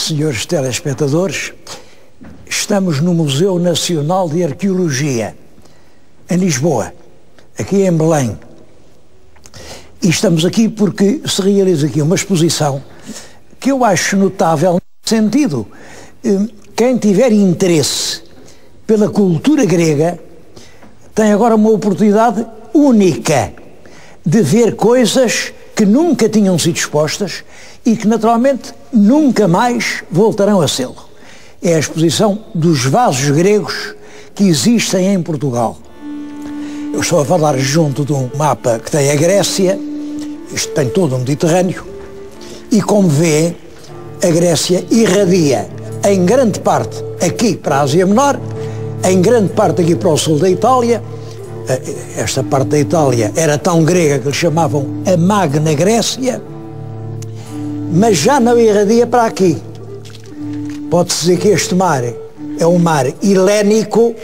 senhores telespectadores, estamos no Museu Nacional de Arqueologia, em Lisboa, aqui em Belém. E estamos aqui porque se realiza aqui uma exposição que eu acho notável no sentido. Quem tiver interesse pela cultura grega tem agora uma oportunidade única de ver coisas que nunca tinham sido expostas e que naturalmente nunca mais voltarão a sê-lo. É a exposição dos vasos gregos que existem em Portugal. Eu estou a falar junto de um mapa que tem a Grécia, isto tem todo o Mediterrâneo, e como vê, a Grécia irradia em grande parte aqui para a Ásia Menor, em grande parte aqui para o sul da Itália. Esta parte da Itália era tão grega que lhe chamavam a Magna Grécia, mas já não irradia para aqui. Pode-se dizer que este mar é um mar helénico.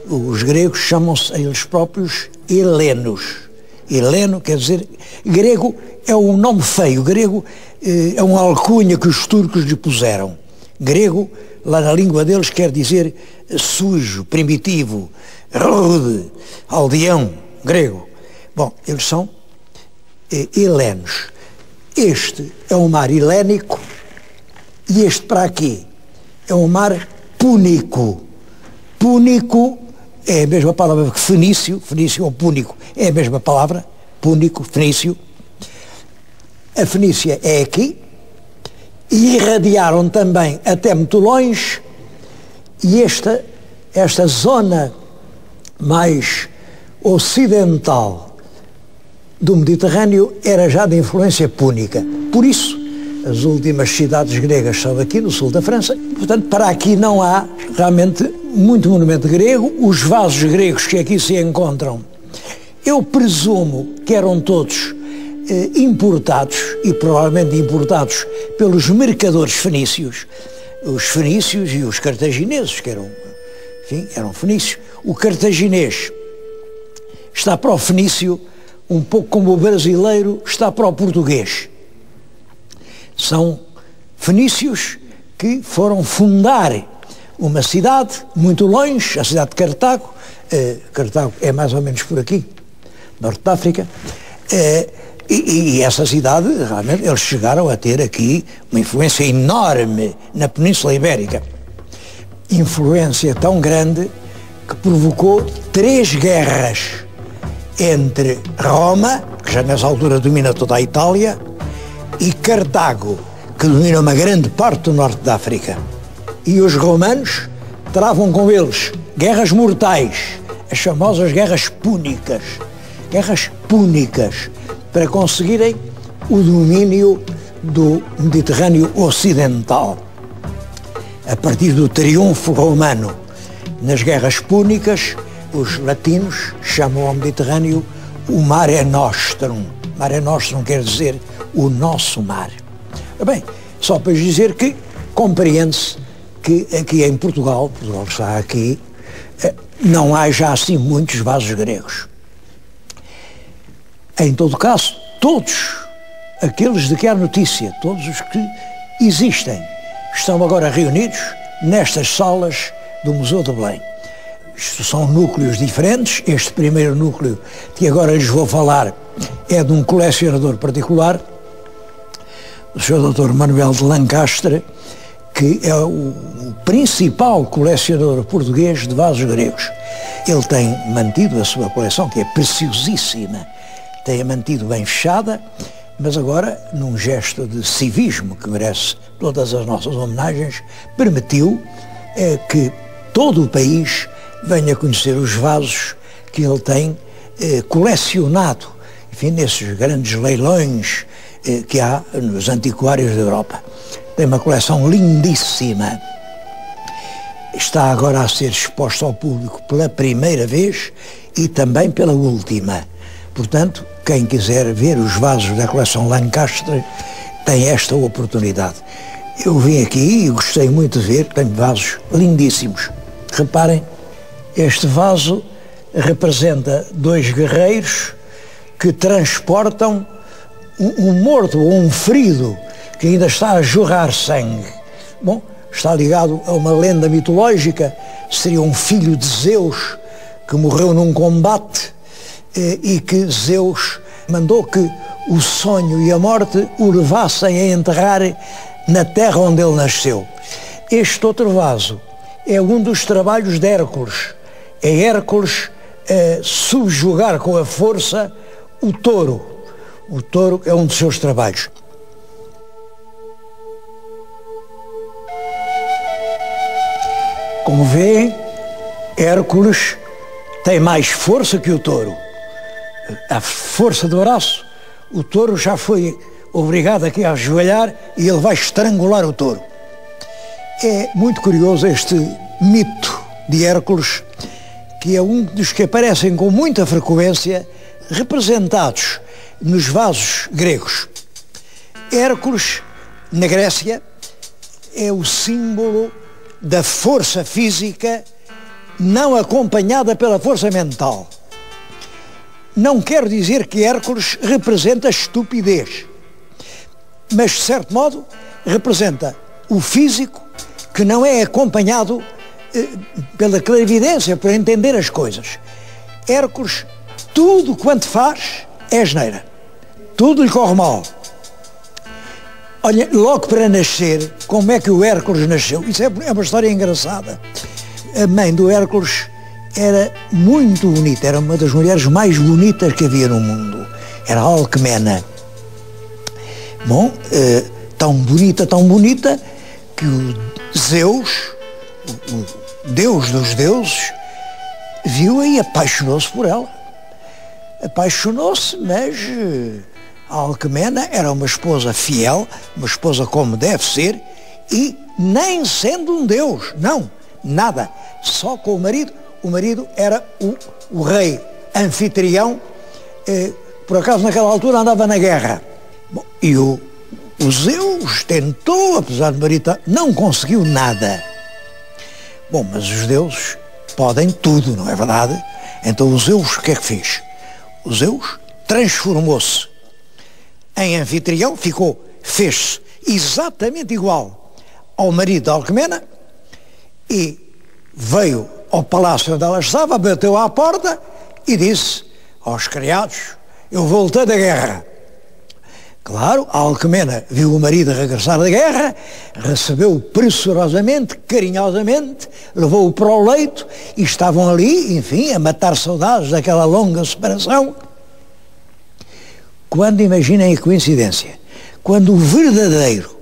Os gregos chamam-se a eles próprios helenos. Heleno quer dizer, grego é um nome feio, grego é uma alcunha que os turcos lhe puseram. Grego, lá na língua deles, quer dizer sujo, primitivo, rude, aldeão, grego. Bom, eles são helenos. Este é um mar helénico e este para aqui é um mar púnico. Púnico é a mesma palavra que fenício, fenício ou púnico é a mesma palavra, púnico, fenício. A Fenícia é aqui, e irradiaram também até muito longe, e esta zona mais ocidental do Mediterrâneo era já de influência púnica. Por isso, as últimas cidades gregas são aqui no sul da França. Portanto, para aqui não há realmente muito monumento grego. Os vasos gregos que aqui se encontram, eu presumo que eram todos importados, e provavelmente importados pelos mercadores fenícios. Os fenícios e os cartagineses, que eram, enfim, eram fenícios. O cartaginês está para o fenício um pouco como o brasileiro está para o português. São fenícios que foram fundar uma cidade muito longe, a cidade de Cartago. Cartago é mais ou menos por aqui, norte da África. E essa cidade, realmente, eles chegaram a ter aqui uma influência enorme na Península Ibérica. Influência tão grande que provocou 3 guerras entre Roma, que já nessa altura domina toda a Itália, e Cartago, que domina uma grande parte do norte da África. E os romanos travam com eles guerras mortais, as famosas guerras púnicas. Guerras púnicas, para conseguirem o domínio do Mediterrâneo Ocidental. A partir do triunfo romano nas guerras púnicas, os latinos chamam ao Mediterrâneo o Mare Nostrum. Mare Nostrum quer dizer o nosso mar. Bem, só para dizer que compreende-se que aqui em Portugal está aqui, não há já assim muitos vasos gregos. Em todo caso, todos aqueles de que há notícia, todos os que existem, estão agora reunidos nestas salas do Museu de Belém. Isto são núcleos diferentes. Este primeiro núcleo que agora lhes vou falar é de um colecionador particular, o Sr. Dr. Manuel de Lancastre, que é o principal colecionador português de vasos gregos. Ele tem mantido a sua coleção, que é preciosíssima, tem-a mantido bem fechada, mas agora, num gesto de civismo que merece todas as nossas homenagens, permitiu que todo o país venha conhecer os vasos que ele tem colecionado, enfim, nesses grandes leilões que há nos antiquários da Europa. Tem uma coleção lindíssima. Está agora a ser exposta ao público pela primeira vez e também pela última. Portanto, quem quiser ver os vasos da coleção Lancastre tem esta oportunidade. Eu vim aqui e gostei muito de ver, tem vasos lindíssimos. Reparem, este vaso representa 2 guerreiros que transportam um morto ou um ferido que ainda está a jorrar sangue. Bom, está ligado a uma lenda mitológica, seria um filho de Zeus que morreu num combate e que Zeus mandou que o sonho e a morte o levassem a enterrar na terra onde ele nasceu. Este outro vaso é um dos trabalhos de Hércules. É Hércules subjugar com a força o touro. O touro é um dos seus trabalhos. Como vêem, Hércules tem mais força que o touro. A força do braço, o touro já foi obrigado aqui a ajoelhar e ele vai estrangular o touro. É muito curioso este mito de Hércules, que é um dos que aparecem com muita frequência representados nos vasos gregos. Hércules, na Grécia, é o símbolo da força física não acompanhada pela força mental. Não quero dizer que Hércules representa a estupidez, mas, de certo modo, representa o físico que não é acompanhado pela clarividência, por entender as coisas. Hércules, tudo quanto faz é asneira. Tudo lhe corre mal. Olha, logo para nascer, como é que o Hércules nasceu? Isso é uma história engraçada. A mãe do Hércules era muito bonita, era uma das mulheres mais bonitas que havia no mundo. Era Alcmena. Bom, tão bonita, que o Zeus, o deus dos deuses, viu-a e apaixonou-se por ela. Apaixonou-se, mas a Alcmena era uma esposa fiel, uma esposa como deve ser, e nem sendo um deus, não, nada, só com o marido. O marido era o rei anfitrião, por acaso naquela altura andava na guerra. Bom, e o Zeus tentou, apesar de marido, não conseguiu nada. Bom, mas os deuses podem tudo, não é verdade? Então o Zeus o que é que fez? O Zeus transformou-se em anfitrião, fez-se exatamente igual ao marido da Alcmena e veio ao palácio onde ela estava, bateu à porta e disse aos criados: eu voltei da guerra. Claro, a Alcmena viu o marido regressar da guerra, recebeu-o pressurosamente, carinhosamente, levou-o para o leito e estavam ali, enfim, a matar saudades daquela longa separação. Quando, imaginem a coincidência, quando o verdadeiro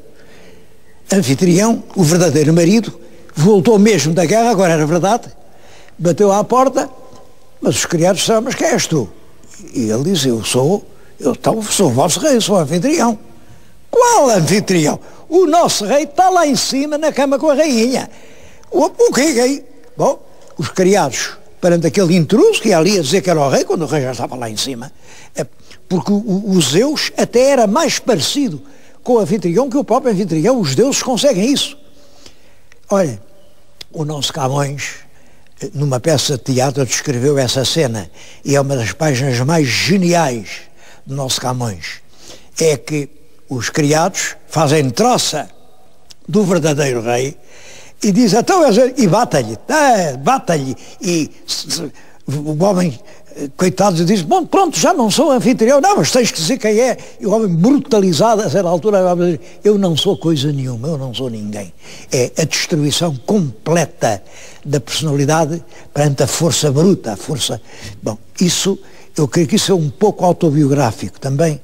anfitrião, o verdadeiro marido, voltou mesmo da guerra, agora era verdade, bateu à porta, mas os criados disseram: mas quem és tu? E ele disse: eu sou o vosso rei, sou o anfitrião. Qual anfitrião? O nosso rei está lá em cima na cama com a rainha. O que é? Bom, os criados, perante aquele intruso que ia ali a dizer que era o rei, quando o rei já estava lá em cima, porque o Zeus até era mais parecido com o anfitrião que o próprio anfitrião. Os deuses conseguem isso. Olha, o nosso Camões, numa peça de teatro, descreveu essa cena, e é uma das páginas mais geniais do nosso Camões. É que os criados fazem troça do verdadeiro rei e diz: então, e bata-lhe, e o homem, coitado, diz: bom, pronto, já não sou anfitrião. Não, mas tens que dizer quem é. E o homem, brutalizado a certa altura, vai dizer: eu não sou coisa nenhuma, eu não sou ninguém. É a destruição completa da personalidade perante a força bruta, a força... Bom, isso, eu creio que isso é um pouco autobiográfico. Também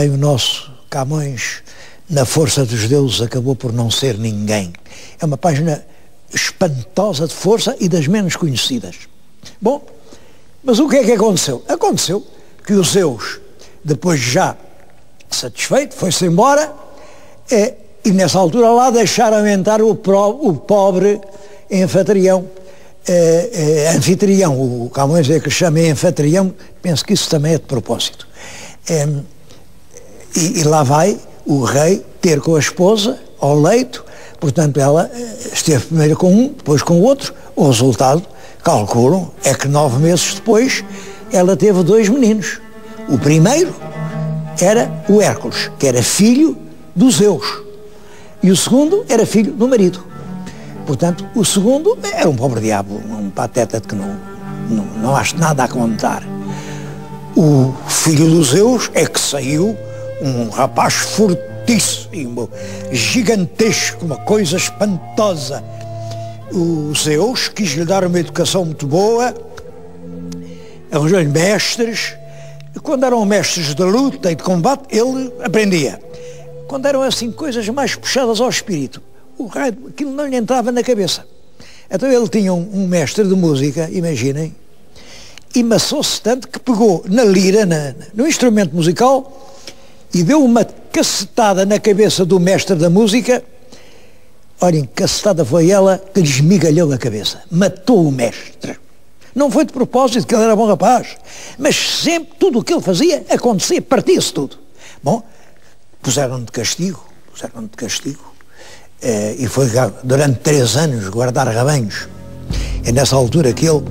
o nosso Camões, na Força dos Deuses, acabou por não ser ninguém. É uma página espantosa de força e das menos conhecidas. Bom, mas o que é que aconteceu? Aconteceu que o Zeus, depois já satisfeito, foi-se embora, e nessa altura lá deixaram entrar o pobre anfitrião. O Camões é que chama anfitrião, penso que isso também é de propósito. E lá vai o rei ter com a esposa ao leito, portanto ela esteve primeiro com um, depois com o outro. O resultado, calculam, é que 9 meses depois ela teve 2 meninos. O primeiro era o Hércules, que era filho do Zeus. E o segundo era filho do marido. Portanto, o segundo era um pobre diabo, um pateta de que não acho nada a contar. O filho dos Zeus é que saiu um rapaz fortíssimo, gigantesco, uma coisa espantosa. O Zeus quis-lhe dar uma educação muito boa, arranjou-lhe mestres. Quando eram mestres de luta e de combate, ele aprendia. Quando eram assim coisas mais puxadas ao espírito, aquilo não lhe entrava na cabeça. Então ele tinha um mestre de música, imaginem, e maçou-se tanto que pegou na lira, no instrumento musical, e deu uma cacetada na cabeça do mestre da música. Olhem, cacetada foi ela que lhe esmigalhou a cabeça. Matou o mestre. Não foi de propósito, que ele era bom rapaz, mas sempre tudo o que ele fazia acontecia, partia-se tudo. Bom, puseram-no de castigo, e foi durante 3 anos guardar rebanhos. É nessa altura que ele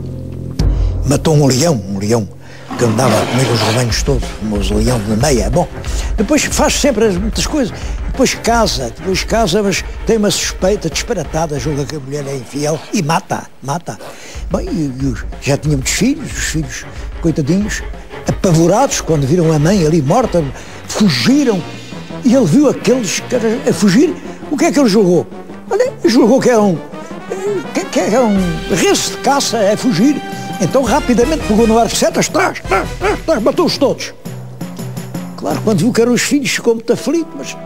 matou um leão que andava a comer os rebanhos todos, os leões de meia. Bom, depois faz sempre muitas coisas, depois casa, mas tem uma suspeita disparatada, julga que a mulher é infiel e mata. Bem, já tinha muitos filhos, os filhos, coitadinhos, apavorados quando viram a mãe ali morta, fugiram, e ele viu aqueles caras a fugir. O que é que ele julgou? Olha, julgou que era um rezo de caça a fugir. Então rapidamente pegou no arco de setas, matou-os todos. Claro, quando viu que eram os filhos, ficou muito aflito, mas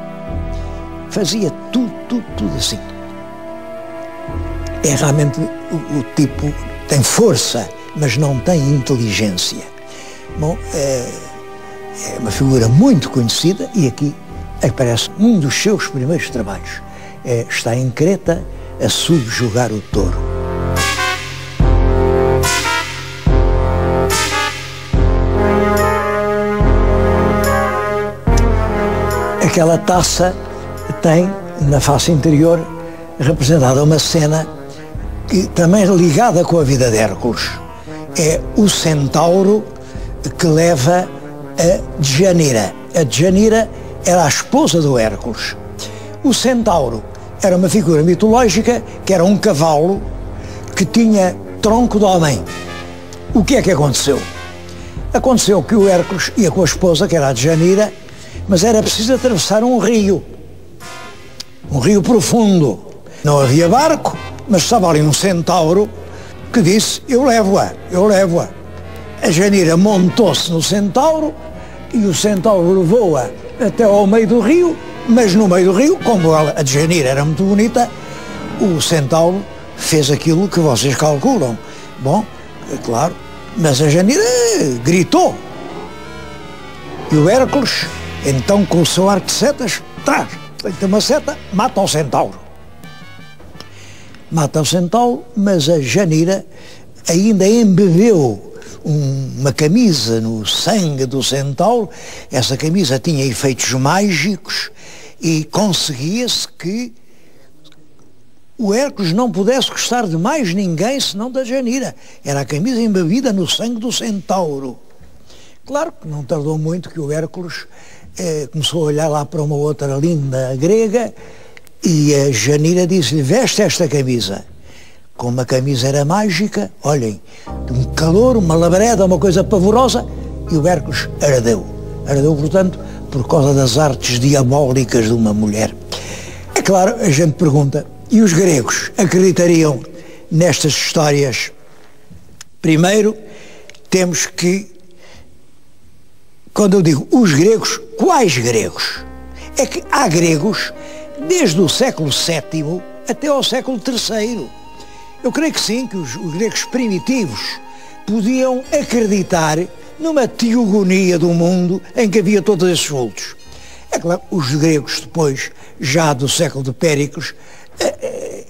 fazia tudo assim. É realmente o tipo, tem força, mas não tem inteligência. Bom, é uma figura muito conhecida, e aqui aparece um dos seus primeiros trabalhos. Está em Creta a subjugar o touro. Aquela taça tem, na face interior, representada uma cena que também é ligada com a vida de Hércules. É o centauro que leva a Djanira. A Djanira era a esposa do Hércules. O centauro era uma figura mitológica que era um cavalo que tinha tronco de homem. O que é que aconteceu? Aconteceu que o Hércules ia com a esposa, que era a Djanira, mas era preciso atravessar um rio profundo. Não havia barco, mas estava ali um centauro que disse: eu levo-a. A Djanira montou-se no centauro e o centauro levou-a até ao meio do rio, mas no meio do rio, como a Djanira era muito bonita, o centauro fez aquilo que vocês calculam. Bom, é claro, mas a Djanira gritou. E o Hércules, então, com o seu arco de setas, tem uma seta, mata o centauro. Mas a Djanira ainda embebeu uma camisa no sangue do centauro. Essa camisa tinha efeitos mágicos e conseguia-se que o Hércules não pudesse gostar de mais ninguém senão da Djanira. Era a camisa embebida no sangue do centauro. Claro que não tardou muito que o Hércules começou a olhar lá para uma outra linda grega, e a Djanira disse-lhe: veste esta camisa. Como a camisa era mágica, olhem, de um calor, uma labareda, uma coisa pavorosa, e o Hércules ardeu. Ardeu, portanto, por causa das artes diabólicas de uma mulher. É claro, a gente pergunta, e os gregos acreditariam nestas histórias? Primeiro, temos que, quando eu digo os gregos, quais gregos? É que há gregos desde o século VII até ao século III. Eu creio que sim, que os gregos primitivos podiam acreditar numa teogonia do mundo em que havia todos esses vultos. É claro, os gregos depois, já do século de Péricles,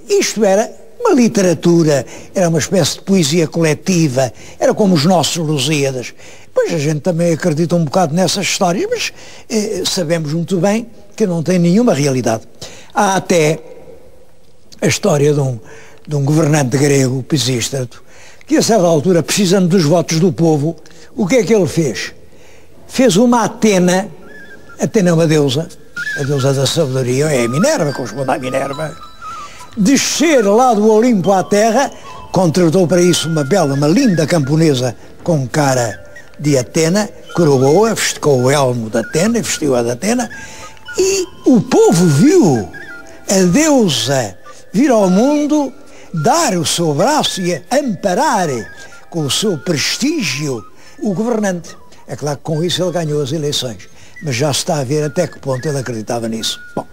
isto era uma literatura, era uma espécie de poesia coletiva, era como os nossos Lusíadas. Pois a gente também acredita um bocado nessas histórias, mas sabemos muito bem que não tem nenhuma realidade. Há até a história de um governante grego, Pisístrato, que a certa altura, precisando dos votos do povo, o que é que ele fez? Fez uma Atena é uma deusa, a deusa da sabedoria, é a Minerva, corresponde à Minerva, descer lá do Olimpo à terra, contratou para isso uma linda camponesa com cara de Atena, coroou-a, com o elmo de Atena, vestiu-a de Atena, e o povo viu a deusa vir ao mundo, dar o seu braço e amparar com o seu prestígio o governante. É claro que com isso ele ganhou as eleições, mas já se está a ver até que ponto ele acreditava nisso. Bom,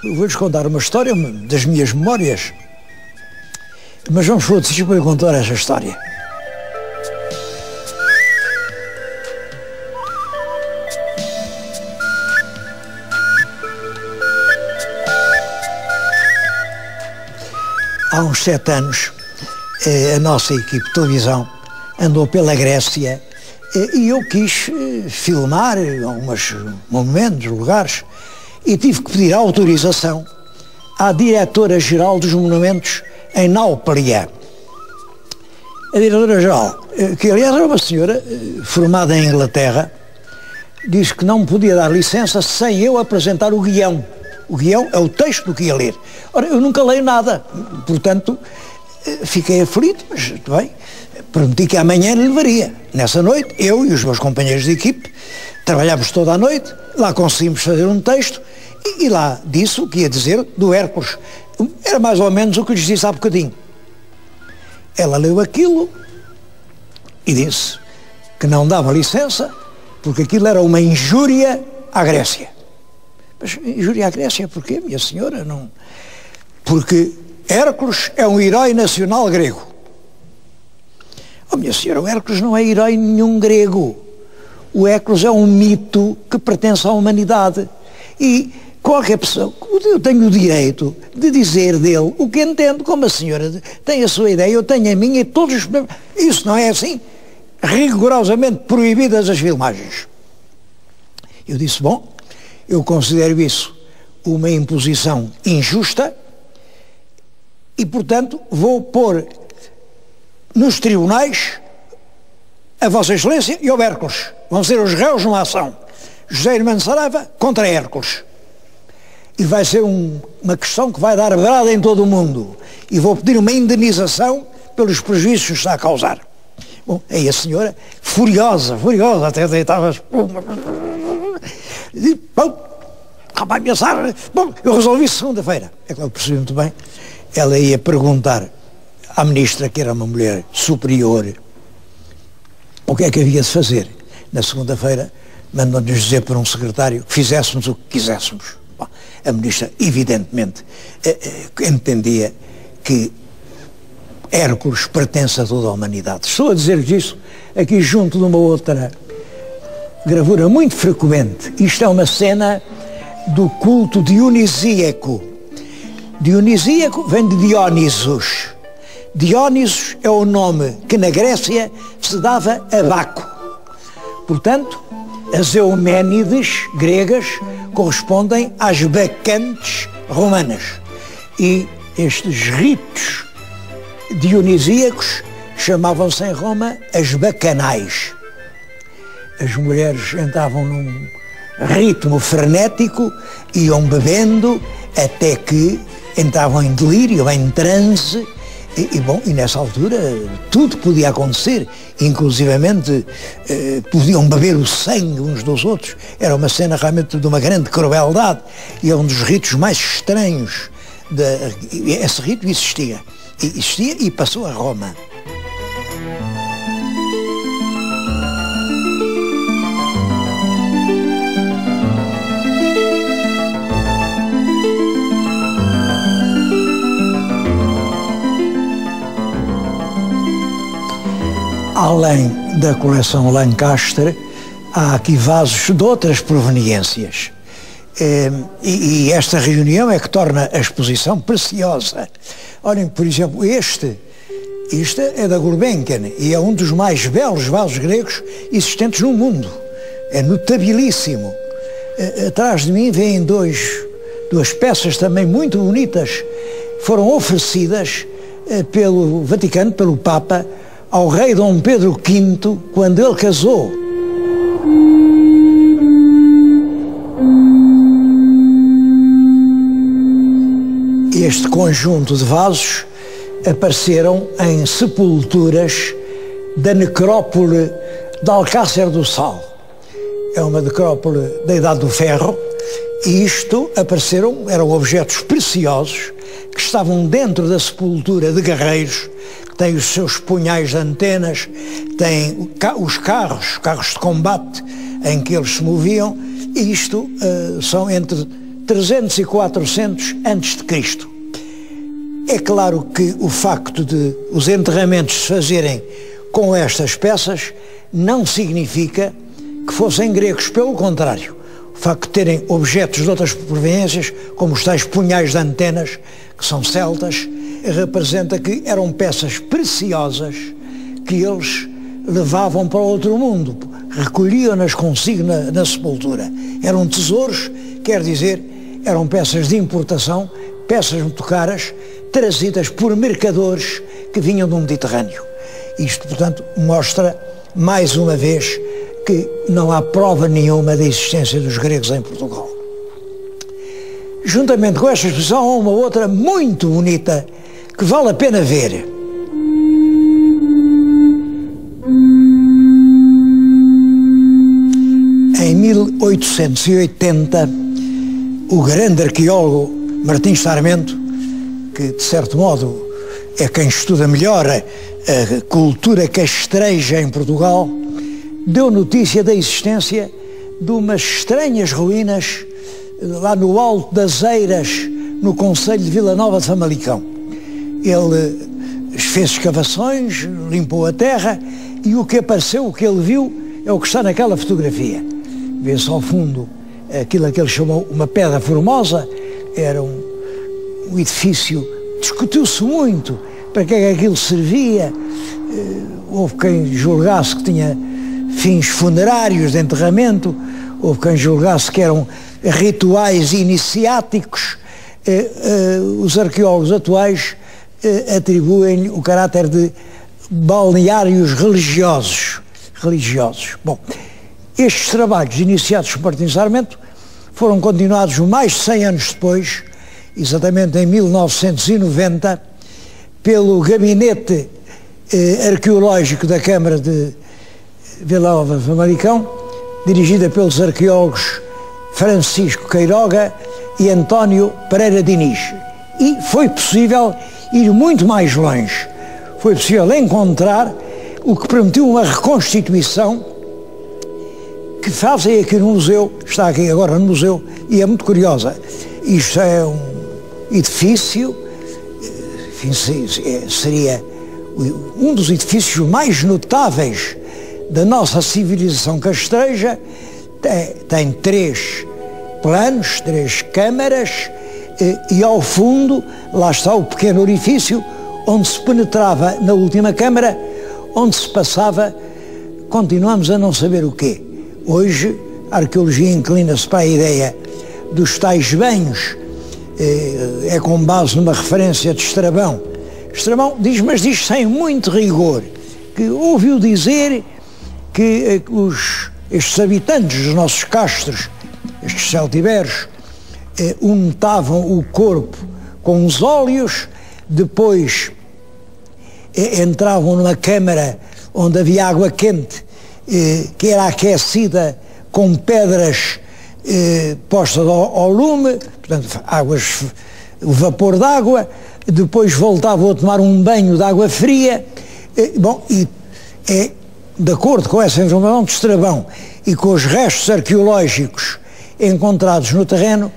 eu vou-lhes contar uma história das minhas memórias, mas vamos para outro sítio para eu contar essa história. Há uns 7 anos, a nossa equipe de televisão andou pela Grécia e eu quis filmar alguns monumentos, lugares, e tive que pedir autorização à diretora-geral dos monumentos em Náuplia. A diretora-geral, que aliás era uma senhora formada em Inglaterra, disse que não me podia dar licença sem eu apresentar o guião. O guião é o texto do que ia ler. Ora, eu nunca leio nada, portanto, fiquei aflito, mas tudo bem. Prometi que amanhã lhe levaria. Nessa noite, eu e os meus companheiros de equipe trabalhámos toda a noite, lá conseguimos fazer um texto e lá disse o que ia dizer do Hércules. Era mais ou menos o que lhes disse há bocadinho. Ela leu aquilo e disse que não dava licença porque aquilo era uma injúria à Grécia. Mas injúria à Grécia porquê, minha senhora? Não. Porque Hércules é um herói nacional grego. Oh, minha senhora, o Hércules não é herói nenhum grego. O Hércules é um mito que pertence à humanidade. E qualquer pessoa, eu tenho o direito de dizer dele o que entendo, como a senhora tem a sua ideia, eu tenho a minha e todos os... Isso não é assim? Rigorosamente proibidas as filmagens. Eu disse, bom, eu considero isso uma imposição injusta e, portanto, vou pôr nos tribunais a Vossa Excelência e ao Hércules. Vão ser os réus numa ação. José Hermano Saraiva contra Hércules. E vai ser uma questão que vai dar brada em todo o mundo. E vou pedir uma indenização pelos prejuízos que está a causar. Bom, aí a senhora, furiosa, até deitava as plumas. E, bom, vai ameaçar. Bom, eu resolvi segunda-feira. É claro, percebi muito bem. Ela ia perguntar à ministra, que era uma mulher superior, o que é que havia de fazer. Na segunda-feira, mandou-nos dizer por um secretário que fizéssemos o que quiséssemos. Bom, a ministra, evidentemente, entendia que Hércules pertence a toda a humanidade. Estou a dizer-lhes isso aqui junto de uma outra gravura muito frequente. Isto é uma cena do culto dionisíaco. Dionisíaco vem de Dionisos. Dionisos é o nome que na Grécia se dava a Baco. Portanto, as Euménides gregas correspondem às bacantes romanas. E estes ritos dionisíacos chamavam-se em Roma as bacanais. As mulheres entravam num ritmo frenético, iam bebendo até que entravam em delírio, em transe, e nessa altura tudo podia acontecer, inclusivamente podiam beber o sangue uns dos outros. Era uma cena realmente de uma grande crueldade e é um dos ritos mais estranhos. Esse rito existia e passou a Roma. Além da coleção Lancaster, há aqui vasos de outras proveniências. E esta reunião é que torna a exposição preciosa. Olhem, por exemplo, este é da Gulbenkian e é um dos mais belos vasos gregos existentes no mundo. É notabilíssimo. Atrás de mim vêm duas peças também muito bonitas. Foram oferecidas pelo Vaticano, pelo Papa, ao rei Dom Pedro V, quando ele casou. este conjunto de vasos apareceram em sepulturas da necrópole de Alcácer do Sal. É uma necrópole da Idade do Ferro, e isto eram objetos preciosos que estavam dentro da sepultura de guerreiros, que têm os seus punhais de antenas, têm os carros de combate em que eles se moviam, e isto são entre 300 e 400 a.C. É claro que o facto de os enterramentos se fazerem com estas peças não significa que fossem gregos, pelo contrário. O facto de terem objetos de outras proveniências, como os tais punhais de antenas, que são celtas, representa que eram peças preciosas que eles levavam para outro mundo, recolhiam-nas consigo na sepultura. Eram tesouros, quer dizer, eram peças de importação, peças muito caras, trazidas por mercadores que vinham do Mediterrâneo. Isto, portanto, mostra, mais uma vez, que não há prova nenhuma da existência dos gregos em Portugal. Juntamente com esta exposição, há uma outra muito bonita que vale a pena ver. Em 1880, o grande arqueólogo Martins Sarmento, que de certo modo é quem estuda melhor a cultura castreja em Portugal, deu notícia da existência de umas estranhas ruínas lá no alto das Eiras, no concelho de Vila Nova de Famalicão. Ele fez escavações, limpou a terra, e o que apareceu, o que ele viu, é o que está naquela fotografia. Vê-se ao fundo aquilo que ele chamou uma pedra formosa. Era um edifício, discutiu-se muito para que é que aquilo servia. Houve quem julgasse que tinha fins funerários, de enterramento, houve quem julgasse que eram rituais iniciáticos. Os arqueólogos atuais atribuem-lhe o caráter de balneários religiosos. Bom, estes trabalhos iniciados por Martins Sarmento foram continuados mais de 100 anos depois, exatamente em 1990, pelo Gabinete Arqueológico da Câmara de Vila Nova de Famalicão, dirigida pelos arqueólogos Francisco Queiroga e António Pereira Diniz. E foi possível ir muito mais longe. Foi possível encontrar o que permitiu uma reconstituição que fazem aqui no museu, está aqui agora no museu, e é muito curiosa. Isto é um edifício, enfim, seria um dos edifícios mais notáveis da nossa civilização castreja. Tem 3 planos, 3 câmaras, e ao fundo, lá está o pequeno orifício onde se penetrava na última câmara, onde se passava, continuamos a não saber o quê. Hoje, a arqueologia inclina-se para a ideia dos tais banhos, é com base numa referência de Estrabão. Estrabão diz, mas diz sem muito rigor, que ouviu dizer que estes habitantes dos nossos castros, estes celtiberos, untavam o corpo com os óleos, depois entravam numa câmara onde havia água quente, que era aquecida com pedras postas ao lume, portanto, o vapor d'água, depois voltavam a tomar um banho de água fria. Bom, e de acordo com essa informação de Estrabão e com os restos arqueológicos encontrados no terreno,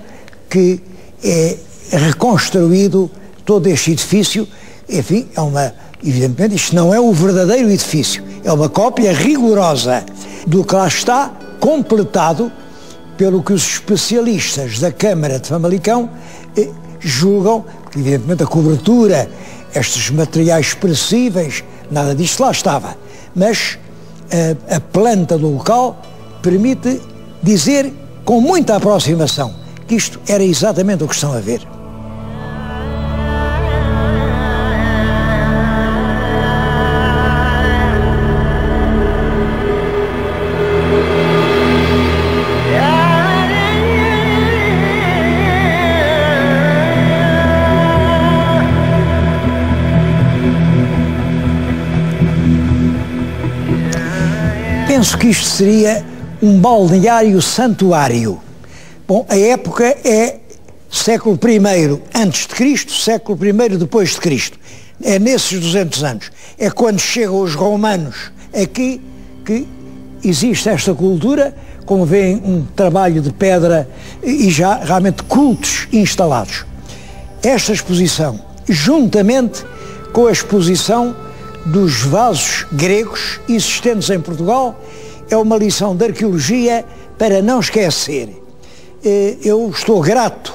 que é reconstruído todo este edifício. Enfim, evidentemente isto não é o verdadeiro edifício, é uma cópia rigorosa do que lá está, completado pelo que os especialistas da Câmara de Famalicão julgam, que evidentemente a cobertura, estes materiais perecíveis, nada disto lá estava, mas a planta do local permite dizer com muita aproximação que isto era exatamente o que estão a ver. penso que isto seria um balneário santuário. Bom, a época é século I antes de Cristo, século I depois de Cristo. É nesses 200 anos. É quando chegam os romanos aqui que existe esta cultura, como veem, um trabalho de pedra e já realmente cultos instalados. Esta exposição, juntamente com a exposição dos vasos gregos existentes em Portugal, é uma lição de arqueologia para não esquecer. Eu estou grato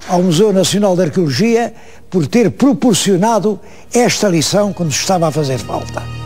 ao Museu Nacional de Arqueologia por ter proporcionado esta lição quando estava a fazer falta.